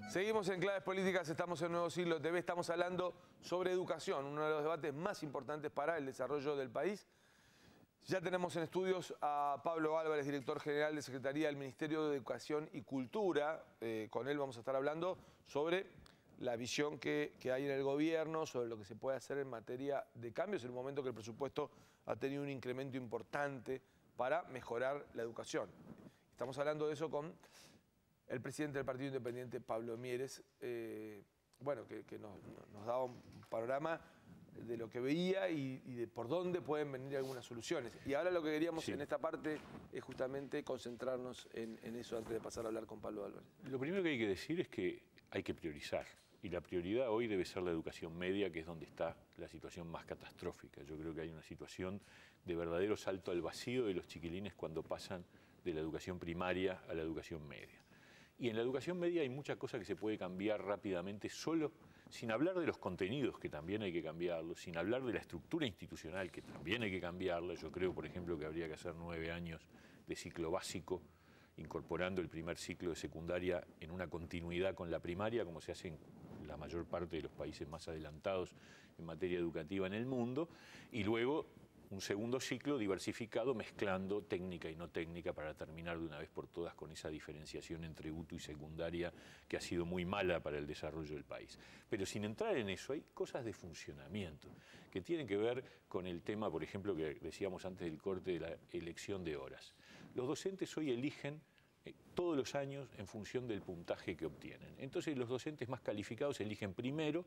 Seguimos en Claves Políticas, estamos en Nuevo Siglo TV, estamos hablando sobre educación, uno de los debates más importantes para el desarrollo del país. Ya tenemos en estudios a Pablo Álvarez, director general de Secretaría del Ministerio de Educación y Cultura. Con él vamos a estar hablando sobre la visión que hay en el gobierno, sobre lo que se puede hacer en materia de cambios, en un momento que el presupuesto ha tenido un incremento importante para mejorar la educación. Estamos hablando de eso con el presidente del Partido Independiente, Pablo Mieres, bueno, que nos daba un panorama de lo que veía y de por dónde pueden venir algunas soluciones. Y ahora lo que queríamos en esta parte es justamente concentrarnos en eso antes de pasar a hablar con Pablo Álvarez. Lo primero que hay que decir es que hay que priorizar. Y la prioridad hoy debe ser la educación media, que es donde está la situación más catastrófica. Yo creo que hay una situación de verdadero salto al vacío de los chiquilines cuando pasan de la educación primaria a la educación media. Y en la educación media hay mucha cosa que se puede cambiar rápidamente solo, sin hablar de los contenidos, que también hay que cambiarlos, sin hablar de la estructura institucional, que también hay que cambiarla. Yo creo, por ejemplo, que habría que hacer 9 años de ciclo básico, incorporando el primer ciclo de secundaria en una continuidad con la primaria, como se hace en la mayor parte de los países más adelantados en materia educativa en el mundo, y luego un segundo ciclo diversificado, mezclando técnica y no técnica para terminar de una vez por todas con esa diferenciación entre UTU y secundaria que ha sido muy mala para el desarrollo del país. Pero sin entrar en eso, hay cosas de funcionamiento que tienen que ver con el tema, por ejemplo, que decíamos antes del corte de la elección de horas. Los docentes hoy eligen todos los años en función del puntaje que obtienen. Entonces los docentes más calificados eligen primero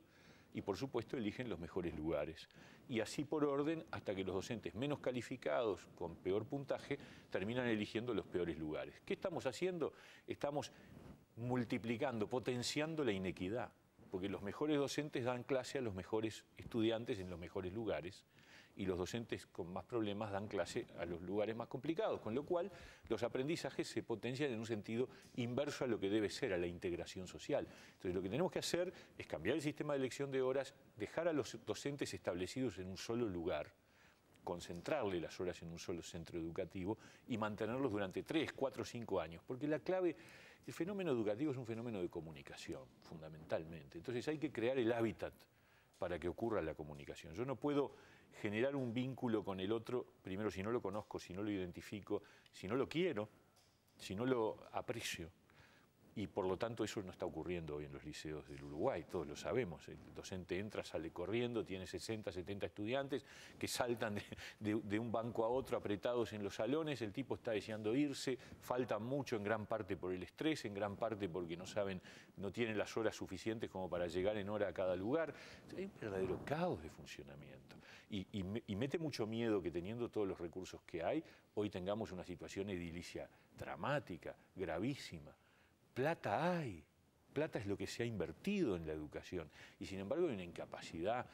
y por supuesto eligen los mejores lugares. Y así por orden hasta que los docentes menos calificados, con peor puntaje, terminan eligiendo los peores lugares. ¿Qué estamos haciendo? Estamos multiplicando, potenciando la inequidad, porque los mejores docentes dan clase a los mejores estudiantes en los mejores lugares y los docentes con más problemas dan clase a los lugares más complicados, con lo cual los aprendizajes se potencian en un sentido inverso a lo que debe ser, a la integración social. Entonces lo que tenemos que hacer es cambiar el sistema de elección de horas, dejar a los docentes establecidos en un solo lugar, concentrarle las horas en un solo centro educativo y mantenerlos durante 3, 4, 5 años, porque la clave, el fenómeno educativo es un fenómeno de comunicación, fundamentalmente. Entonces hay que crear el hábitat para que ocurra la comunicación. Yo no puedo generar un vínculo con el otro, primero si no lo conozco, si no lo identifico, si no lo quiero, si no lo aprecio. Y por lo tanto eso no está ocurriendo hoy en los liceos del Uruguay, todos lo sabemos. El docente entra, sale corriendo, tiene 60, 70 estudiantes que saltan de un banco a otro apretados en los salones, el tipo está deseando irse, faltan mucho en gran parte por el estrés, en gran parte porque no saben, no tienen las horas suficientes como para llegar en hora a cada lugar. Hay un verdadero caos de funcionamiento. Y mete mucho miedo que teniendo todos los recursos que hay, hoy tengamos una situación edilicia dramática, gravísima. Plata hay, plata es lo que se ha invertido en la educación y sin embargo hay una incapacidad.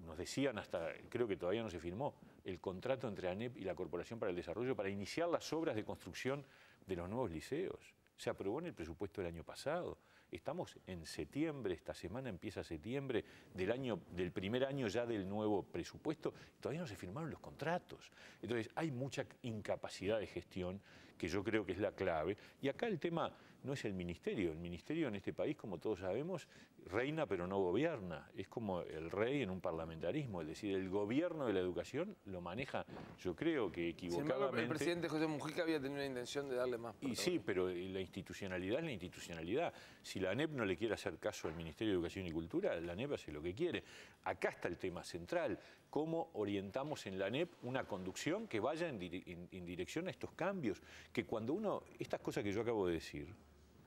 Nos decían hasta, creo que todavía no se firmó, el contrato entre ANEP y la Corporación para el Desarrollo para iniciar las obras de construcción de los nuevos liceos. Se aprobó en el presupuesto del año pasado. Estamos en septiembre, esta semana empieza septiembre del primer año ya del nuevo presupuesto, todavía no se firmaron los contratos. Entonces hay mucha incapacidad de gestión que yo creo que es la clave. Y acá el tema no es el ministerio en este país, como todos sabemos, reina pero no gobierna. Es como el rey en un parlamentarismo, es decir, el gobierno de la educación lo maneja, yo creo que equivocadamente. Sin embargo, el presidente José Mujica había tenido una intención de darle más. Y sí, pero la institucionalidad es la institucionalidad. Si la ANEP no le quiere hacer caso al Ministerio de Educación y Cultura, la ANEP hace lo que quiere. Acá está el tema central. ¿Cómo orientamos en la ANEP una conducción que vaya en dirección a estos cambios? Que cuando estas cosas que yo acabo de decir,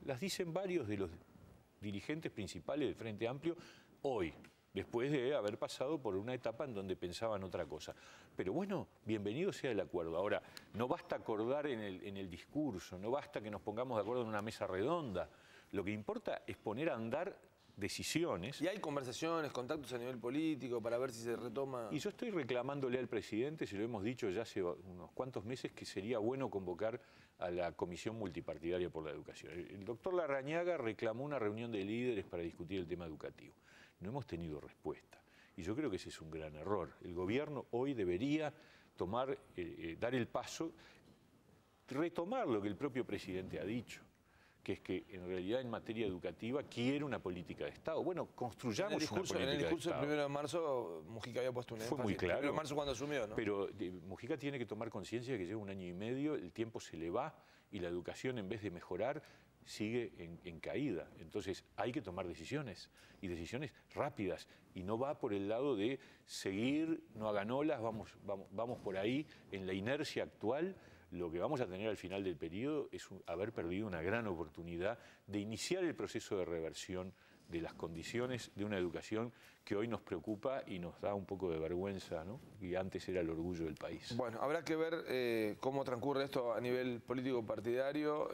las dicen varios de los dirigentes principales del Frente Amplio hoy, después de haber pasado por una etapa en donde pensaban otra cosa. Pero bueno, bienvenido sea el acuerdo. Ahora, no basta acordar en el discurso, no basta que nos pongamos de acuerdo en una mesa redonda. Lo que importa es poner a andar decisiones. ¿Y hay conversaciones, contactos a nivel político para ver si se retoma? Y yo estoy reclamándole al presidente, se lo hemos dicho ya hace unos cuantos meses, que sería bueno convocar a la Comisión Multipartidaria por la Educación. El doctor Larrañaga reclamó una reunión de líderes para discutir el tema educativo. No hemos tenido respuesta. Y yo creo que ese es un gran error. El gobierno hoy debería dar el paso, retomar lo que el propio presidente ha dicho, que es que en realidad en materia educativa quiere una política de Estado. Bueno, construyamos una política de Estado. En el discurso del 1 de marzo, Mujica había puesto un énfasis. Fue muy claro. El 1 de marzo cuando asumió, ¿no? Pero Mujica tiene que tomar conciencia de que lleva 1 año y medio, el tiempo se le va y la educación, en vez de mejorar, sigue en caída. Entonces hay que tomar decisiones, y decisiones rápidas, y no va por el lado de seguir, no hagan olas, vamos por ahí en la inercia actual. Lo que vamos a tener al final del periodo es haber perdido una gran oportunidad de iniciar el proceso de reversión de las condiciones de una educación que hoy nos preocupa y nos da un poco de vergüenza, ¿no? Y antes era el orgullo del país. Bueno, habrá que ver cómo transcurre esto a nivel político partidario,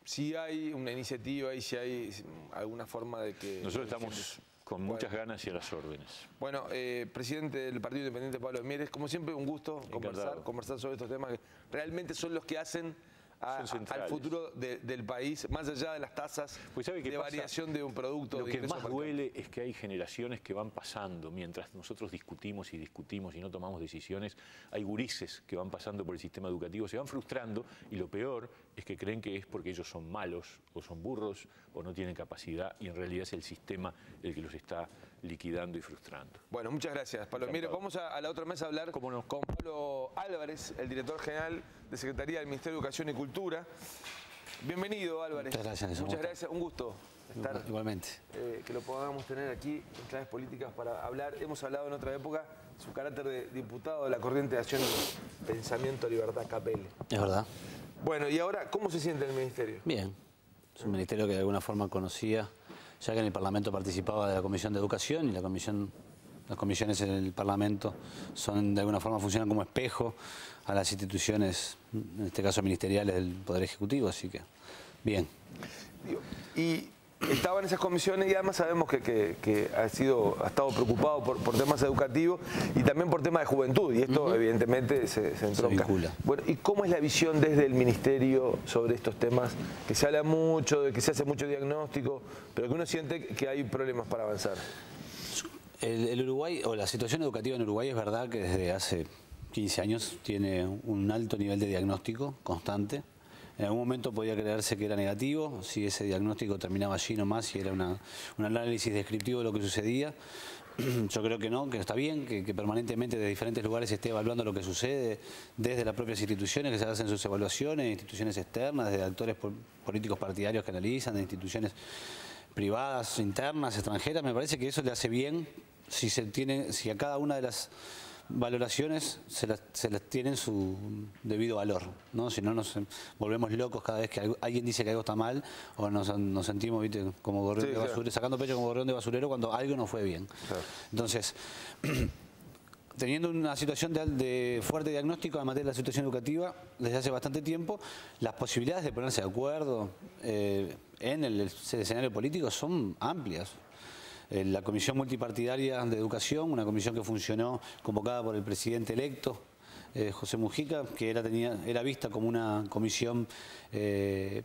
si hay una iniciativa y si hay alguna forma de que... Nosotros estamos con muchas ganas y a las órdenes. Bueno, presidente del Partido Independiente, Pablo Mieres, como siempre un gusto conversar sobre estos temas que realmente son los que hacen al futuro del país, más allá de las tasas de variación de un producto. Lo que más duele es que hay generaciones que van pasando, mientras nosotros discutimos y no tomamos decisiones, hay gurises que van pasando por el sistema educativo, se van frustrando, y lo peor es que creen que es porque ellos son malos, o son burros, o no tienen capacidad, y en realidad es el sistema el que los está liquidando y frustrando. Bueno, muchas gracias, Pablo. Mire, vamos a la otra mesa a hablar con Pablo Álvarez, el director general de Secretaría del Ministerio de Educación y Cultura. Bienvenido, Álvarez. Muchas gracias. Muchas gracias, un gusto estar. Igualmente. Que lo podamos tener aquí en Claves Políticas para hablar. Hemos hablado en otra época su carácter de diputado de la Corriente de Acción y Pensamiento Libertad Capelle. Es verdad. Bueno, y ahora, ¿cómo se siente el ministerio? Bien. Es un ministerio que de alguna forma conocía, ya que en el Parlamento participaba de la Comisión de Educación, y las comisiones en el Parlamento de alguna forma funcionan como espejo a las instituciones, en este caso ministeriales del Poder Ejecutivo, así que bien. Y estaba en esas comisiones, y además sabemos que ha estado preocupado por temas educativos y también por temas de juventud, y esto evidentemente se entronca. Bueno, ¿y cómo es la visión desde el ministerio sobre estos temas? Que se habla mucho, de que se hace mucho diagnóstico, pero que uno siente que hay problemas para avanzar. El Uruguay, o la situación educativa en Uruguay, es verdad que desde hace 15 años tiene un alto nivel de diagnóstico constante. En algún momento podía creerse que era negativo, si ese diagnóstico terminaba allí nomás y era un análisis descriptivo de lo que sucedía. Yo creo que no, que está bien, que permanentemente de diferentes lugares se esté evaluando lo que sucede, desde las propias instituciones que se hacen sus evaluaciones, instituciones externas, de actores políticos partidarios que analizan, de instituciones privadas, internas, extranjeras. Me parece que eso le hace bien si a cada una de las valoraciones se las tienen su debido valor, ¿no? Si no nos volvemos locos cada vez que alguien dice que algo está mal, o nos sentimos, ¿viste?, como gorrión de basurero, sacando pecho como gorrión de basurero cuando algo no fue bien. Claro. Entonces, teniendo una situación de fuerte diagnóstico en materia de la situación educativa desde hace bastante tiempo, las posibilidades de ponerse de acuerdo en el escenario político son amplias. La Comisión Multipartidaria de Educación, una comisión que funcionó convocada por el presidente electo, José Mujica, que era vista como una comisión que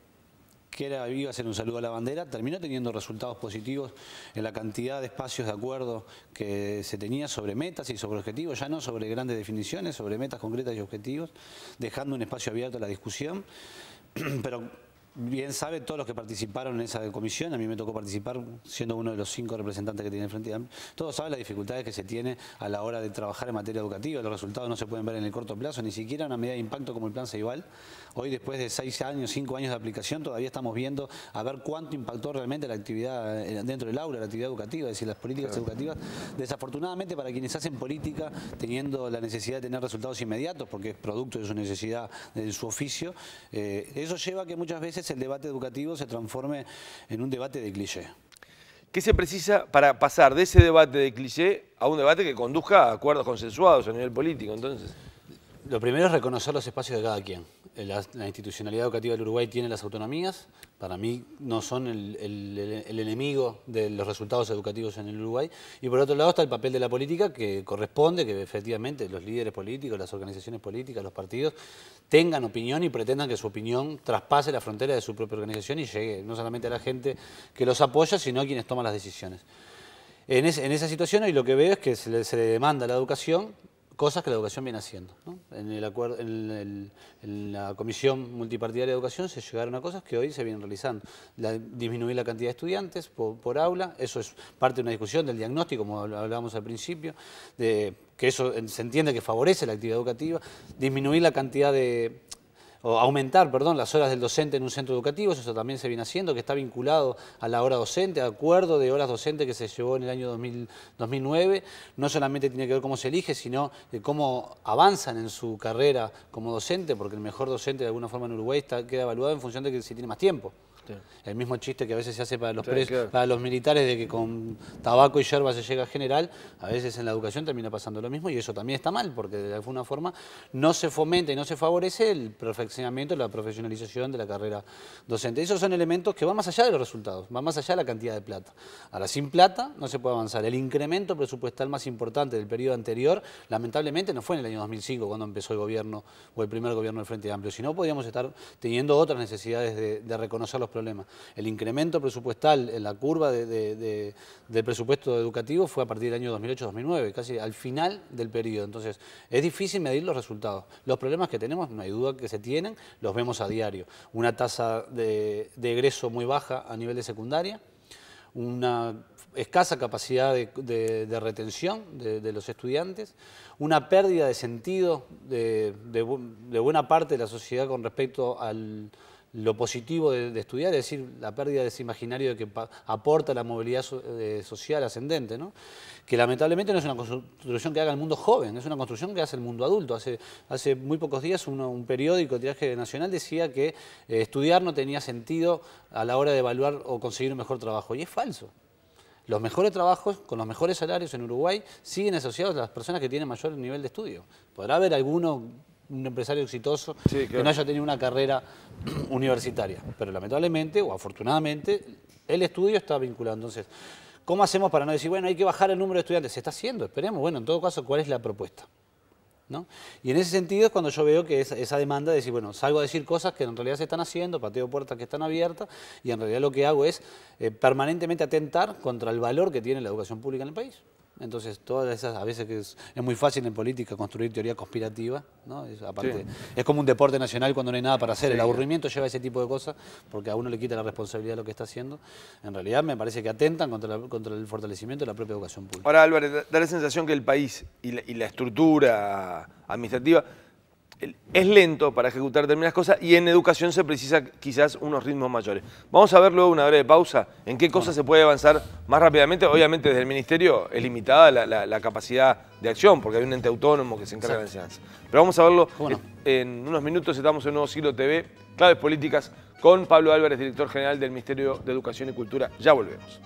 iba a ser un saludo a la bandera, terminó teniendo resultados positivos en la cantidad de espacios de acuerdo que se tenía sobre metas y sobre objetivos, ya no sobre grandes definiciones, sobre metas concretas y objetivos, dejando un espacio abierto a la discusión, pero bien sabe todos los que participaron en esa comisión, a mí me tocó participar siendo uno de los 5 representantes que tiene el Frente Amplio. Todos saben las dificultades que se tiene a la hora de trabajar en materia educativa. Los resultados no se pueden ver en el corto plazo, ni siquiera una medida de impacto como el Plan Ceibal. Hoy, después de 6 años, 5 años de aplicación, todavía estamos viendo a ver cuánto impactó realmente la actividad dentro del aula, la actividad educativa, es decir, las políticas educativas. Desafortunadamente, para quienes hacen política teniendo la necesidad de tener resultados inmediatos, porque es producto de su necesidad, de su oficio, eso lleva a que muchas veces el debate educativo se transforme en un debate de cliché. ¿Qué se precisa para pasar de ese debate de cliché a un debate que conduzca a acuerdos consensuados a nivel político, entonces? Lo primero es reconocer los espacios de cada quien. La institucionalidad educativa del Uruguay tiene las autonomías. Para mí no son el enemigo de los resultados educativos en el Uruguay. Y por otro lado está el papel de la política, que corresponde que efectivamente los líderes políticos, las organizaciones políticas, los partidos tengan opinión y pretendan que su opinión traspase la frontera de su propia organización y llegue no solamente a la gente que los apoya, sino a quienes toman las decisiones. En esa situación hoy lo que veo es que se le demanda a la educación cosas que la educación viene haciendo, ¿no? En la Comisión Multipartidaria de Educación se llegaron a cosas que hoy se vienen realizando. Disminuir la cantidad de estudiantes por aula, eso es parte de una discusión del diagnóstico, como hablábamos al principio, que eso se entiende que favorece la actividad educativa. Disminuir la cantidad o aumentar, perdón, las horas del docente en un centro educativo, eso también se viene haciendo, que está vinculado a la hora docente, acuerdo de horas docentes que se llevó en el año 2009, no solamente tiene que ver cómo se elige, sino de cómo avanzan en su carrera como docente, porque el mejor docente de alguna forma en Uruguay queda evaluado en función de que si tiene más tiempo. Claro. El mismo chiste que a veces se hace para los militares de que con tabaco y yerba se llega a general, a veces en la educación termina pasando lo mismo y eso también está mal porque de alguna forma no se fomenta y no se favorece el perfeccionamiento, la profesionalización de la carrera docente. Esos son elementos que van más allá de los resultados, van más allá de la cantidad de plata. Ahora, sin plata no se puede avanzar. El incremento presupuestal más importante del periodo anterior, lamentablemente, no fue en el año 2005 cuando empezó el gobierno o el primer gobierno del Frente Amplio, sino podríamos estar teniendo otras necesidades de reconocer los problemas. El incremento presupuestal en la curva del presupuesto educativo fue a partir del año 2008-2009, casi al final del periodo. Entonces, es difícil medir los resultados. Los problemas que tenemos, no hay duda que se tienen, los vemos a diario. Una tasa de egreso muy baja a nivel de secundaria, una escasa capacidad de retención de los estudiantes, una pérdida de sentido de buena parte de la sociedad con respecto a lo positivo de estudiar, es decir, la pérdida de ese imaginario de que aporta la movilidad social ascendente, ¿no? Que lamentablemente no es una construcción que haga el mundo joven, es una construcción que hace el mundo adulto. Hace muy pocos días un periódico, Tiraje Nacional, decía que estudiar no tenía sentido a la hora de evaluar o conseguir un mejor trabajo, y es falso. Los mejores trabajos, con los mejores salarios en Uruguay, siguen asociados a las personas que tienen mayor nivel de estudio. Podrá haber un empresario exitoso que no haya tenido una carrera universitaria, pero lamentablemente o afortunadamente el estudio está vinculado. Entonces, ¿cómo hacemos para no decir, bueno, hay que bajar el número de estudiantes? Se está haciendo, esperemos. Bueno, en todo caso, ¿cuál es la propuesta? ¿No? Y en ese sentido es cuando yo veo que esa demanda de decir, bueno, salgo a decir cosas que en realidad se están haciendo, pateo puertas que están abiertas, y en realidad lo que hago es permanentemente atentar contra el valor que tiene la educación pública en el país. Entonces, todas esas, a veces que es muy fácil en política construir teoría conspirativa, ¿no? Aparte, es como un deporte nacional cuando no hay nada para hacer. El aburrimiento lleva a ese tipo de cosas porque a uno le quita la responsabilidad de lo que está haciendo. En realidad, me parece que atentan contra el fortalecimiento de la propia educación pública. Ahora, Álvarez, da la sensación que el país y la estructura administrativa es lento para ejecutar determinadas cosas y en educación se precisa quizás unos ritmos mayores. Vamos a ver luego una breve pausa en qué cosas se puede avanzar más rápidamente. Obviamente desde el Ministerio es limitada la capacidad de acción porque hay un ente autónomo que se encarga de la enseñanza. Pero vamos a verlo en unos minutos. Estamos en Nuevo Siglo TV, Claves Políticas, con Pablo Álvarez, director general del Ministerio de Educación y Cultura. Ya volvemos.